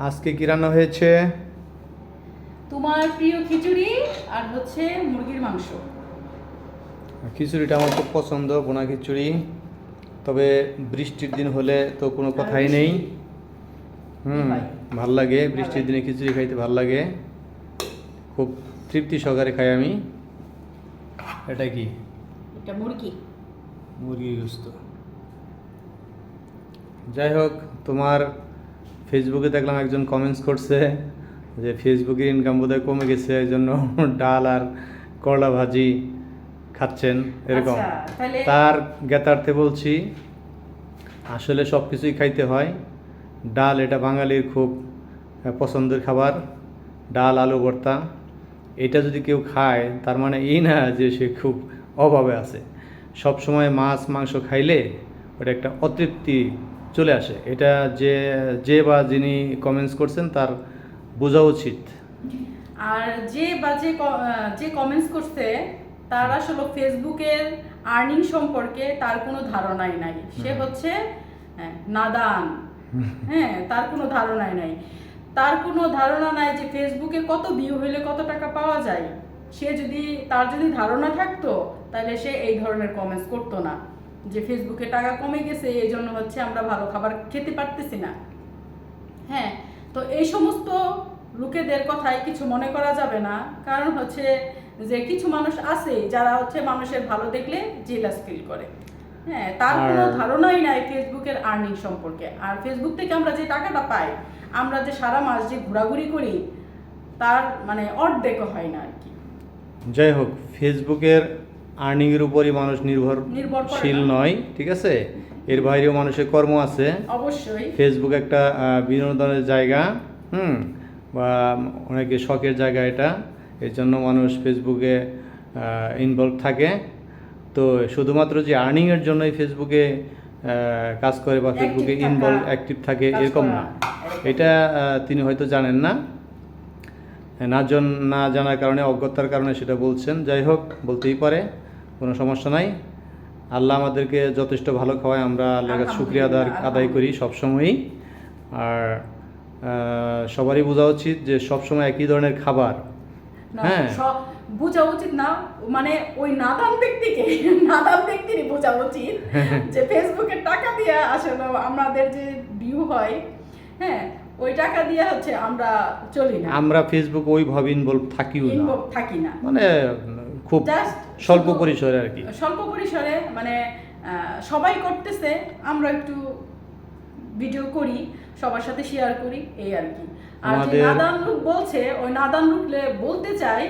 আজকে কি রান্না হয়েছে? তোমার প্রিয় খিচুড়ি আর হচ্ছে মুরগির মাংস। খিচুড়িটা আমার খুব পছন্দ, বোনা খিচুড়ি। তবে বৃষ্টির দিন হলে তো কোনো কথাই নেই। ভাল লাগে, বৃষ্টির দিনে খিচুড়ি খাইতে ভাল লাগে, খুব তৃপ্তি সহকারে খাই আমি। এটা কি? এটা মুরগি। মুরগি গোস্ত। যাই হোক, তোমার ফেসবুকে দেখলাম একজন কমেন্টস করছে যে ফেসবুকের ইনকাম বোধহয় কমে গেছে, এই জন্য ডাল আর করলা ভাজি খাচ্ছেন এরকম। তার জ্ঞাতার্থে বলছি, আসলে সব কিছুই খাইতে হয়। ডাল এটা বাঙালির খুব পছন্দের খাবার, ডাল আলু ভর্তা। এটা যদি কেউ খায় তার মানে এই না যে সে খুব অভাবে আছে। সব সময় মাছ মাংস খাইলে ওটা একটা অতৃপ্তি চলে আসে। এটা যে বা যিনি কমেন্টস করছেন তার বোঝা উচিত। আর যে কমেন্টস করছে তার আসলে ফেসবুকের আর্নিং সম্পর্কে তার কোনো ধারণাই নাই। সে হচ্ছে নাদান। হ্যাঁ, তার কোনো ধারণাই নাই। তার কোনো ধারণা নাই যে ফেসবুকে কত ভিউ হইলে কত টাকা পাওয়া যায়। তার যদি ধারণা থাকতো তাহলে সে এই ধরনের কমেন্টস করতো না যে ফেসবুকে টাকা কমে গেছে, এই জন্য হচ্ছে আমরা ভালো খাবার খেতে পারতেছি না। হ্যাঁ, তো এই সমস্ত লোকেদের কথাই কিছু মনে করা যাবে না। কারণ হচ্ছে যে কিছু মানুষ আছে যারা হচ্ছে মানুষের ভালো দেখলে জেলাস ফিল করে। হ্যাঁ, তার কোনো ধারণাই নাই ফেসবুকের আর্নিং সম্পর্কে। আর ফেসবুক থেকে আমরা যে টাকাটা পাই, আমরা যে সারা মাস যে ঘোরাঘুরি করি, তার মানে অর্ধেকও হয় না আর কি। যাই হোক, ফেসবুকের আর্নিংয়ের উপরই মানুষ নির্ভরশীল নয়, ঠিক আছে? এর বাইরেও মানুষের কর্ম আছে অবশ্যই। ফেসবুক একটা বিনোদনের জায়গা, বা অনেকে শখের জায়গা এটা। এর জন্য মানুষ ফেসবুকে ইনভলভ থাকে। তো শুধুমাত্র যে আর্নিংয়ের জন্যই ফেসবুকে কাজ করে বা ফেসবুকে অ্যাক্টিভ থাকে এরকম না। এটা তিনি হয়তো জানেন না, না জানার কারণে, অজ্ঞতার কারণে সেটা বলছেন। যাই হোক, বলতেই পারে, কোনো সমস্যা নাই। আল্লাহ আমাদেরকে যথেষ্ট ভালো খাওয়ায়, আমরা আল্লাহর কাছে শুকরিয়া আদায় করি সবসময়ই। আর সবারই বোঝা উচিত যে সবসময় একই ধরনের খাবার, হ্যাঁ, বোঝা উচিত না, মানে ওই নাদান ব্যক্তিরই বোঝা উচিত যে ফেসবুকের টাকা দিয়ে আসলে আমাদের যে ভিউ হয়, হ্যাঁ, ওই টাকা দিয়ে হচ্ছে আমরা চলি না। আমরা ফেসবুক ওইভাবে ইনভলভ থাকি না, মানে খুব স্বল্প পরিসরে আর কি। স্বল্প পরিসরে মানে সবাই করতেছে, আমরা একটু ভিডিও করি, সবার সাথে শেয়ার করি, এই আর কি। আর যে নাদান লোক বলছে, ওই নাদান লোকলে বলতে চাই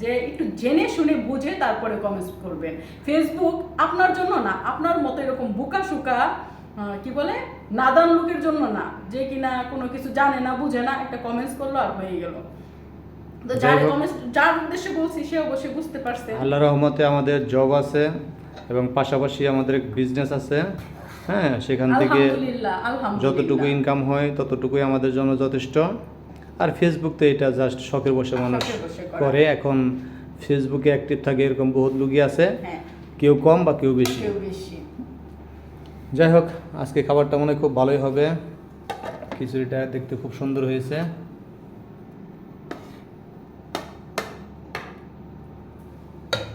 যে একটু জেনে শুনে বুঝে তারপরে কমেন্টস করবেন। ফেসবুক আপনার জন্য না, আপনার মতো এরকম বুকা সুকা কি বলে নাদান লোকের জন্য না, যে কিনা কোনো কিছু জানে না বুঝে না, একটা কমেন্টস করলো আর হয়ে গেল। তো যার উদ্দেশ্যে বলছি সে অবশ্যই বুঝতে পারছে। আল্লাহর রহমতে আমাদের জব আছে এবং পাশাপাশি আমাদের বিজনেস আছে। হ্যাঁ, সেখান থেকে যতটুকু ইনকাম হয় ততটুকুই আমাদের জন্য যথেষ্ট। আর ফেসবুক তো এটা জাস্ট শখের বসে মানুষ করে। এখন ফেসবুকে অ্যাক্টিভ থাকে এরকম বহুত লোকই আছে, কেউ কম বা কেউ বেশি। যাই হোক, আজকে খাবারটা মনে হয় খুব ভালোই হবে। খিচুড়িটা দেখতে খুব সুন্দর হয়েছে।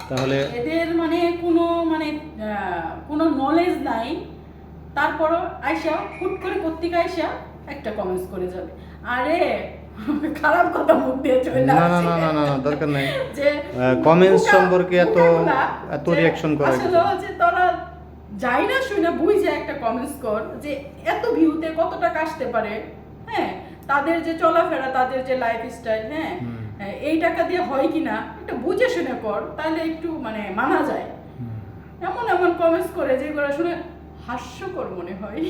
তাহলে এদের মানে কোনো নলেজ নাই, তারপরও আয়শা হুট করে কর্তিকা আয়শা একটা কমেন্টস করে যাবে। আরে খারাপ কথা মুখ দিয়ে চলে আসে। না, দরকার নাই যে কমেন্টস সম্পর্কে এত রিঅ্যাকশন করা। আসলে হচ্ছে তোরা যাই না শুনে বুঝে একটা কমেন্টস কর যে এত ভিউতে কত টাকা আসতে পারে। হ্যাঁ, তাদের যে চলাফেরা, তাদের যে লাইফস্টাইল, হ্যাঁ, এই টাকা দিয়ে হয় কিনা একটু বুঝে শুনে কর, তাহলে একটু মানে মানা যায়। এমন কমেন্টস করে যেগুলো শুনে হাস্যকর মনে হয়,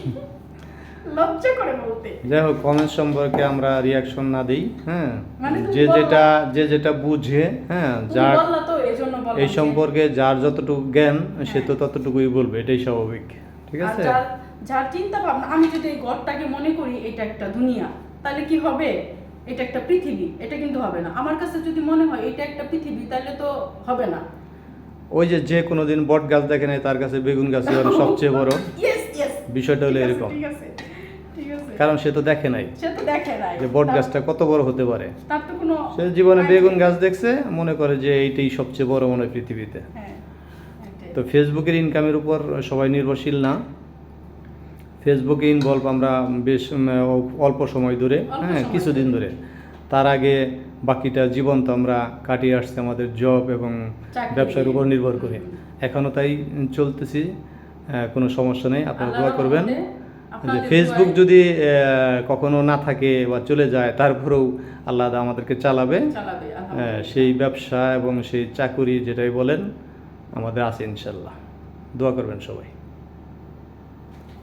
লজ্জা করে বলতে। যাই হোক, কমেন্টস সম্পর্কে আমরা রিঅ্যাকশন না দিই। হ্যাঁ, যে যেটা বুঝে, হ্যাঁ, যার এই সম্পর্কে যার যতটুকু জ্ঞান সে তো ততটুকুই বলবে, এটাই স্বাভাবিক, ঠিক আছে? যার চিন্তা ভাবনা, আমি যদি এই ঘরটাকে মনে করি এটা একটা দুনিয়া, তাহলে কি হবে? এটা একটা পৃথিবী, এটা কিন্তু হবে না। আমার কাছে যদি মনে হয় এটা একটা পৃথিবী, তাহলে তো হবে না। ওই যে কোনোদিন বট গাছ দেখে নাই, তার কাছে বেগুন গাছই সবচেয়ে বড়। বিষয়টা হলো এরকম। ঠিক আছে। কারণ সে তো দেখে নাই সে তো দেখে নাই যে বট গাছটা কত বড় হতে পারে। তার তো কোনো সে জীবনে বেগুন গাছ দেখছে, মনে করে যে এইটাই সবচেয়ে বড় মনে হয় পৃথিবীতে। হ্যাঁ, এটাই। তো ফেসবুকের ইনকামের উপর সবাই নির্ভরশীল না। ফেসবুকে ইনভলভ আমরা বেশ অল্প সময় ধরে, হ্যাঁ, সময় কিছুদিন ধরে। তার আগে বাকিটা জীবন তো আমরা কাটিয়ে আসছি আমাদের জব এবং চাকরি। ব্যবসার উপর নির্ভর করে। এখনও তাই চলতেছি, কোনো সমস্যা নেই। আপনারা দোয়া আল্লাহর করবেন রহমতে যে আপনাদের ফেসবুক দোয়ায় যদি কখনো না থাকে বা চলে যায়, তারপরেও আল্লাহ আমাদেরকে চালাবে। চালাবে, আলহামদুলিল্লাহ। সেই ব্যবসা এবং সেই চাকুরি যেটাই বলেন আমাদের আছে ইনশাল্লাহ। দোয়া করবেন সবাই।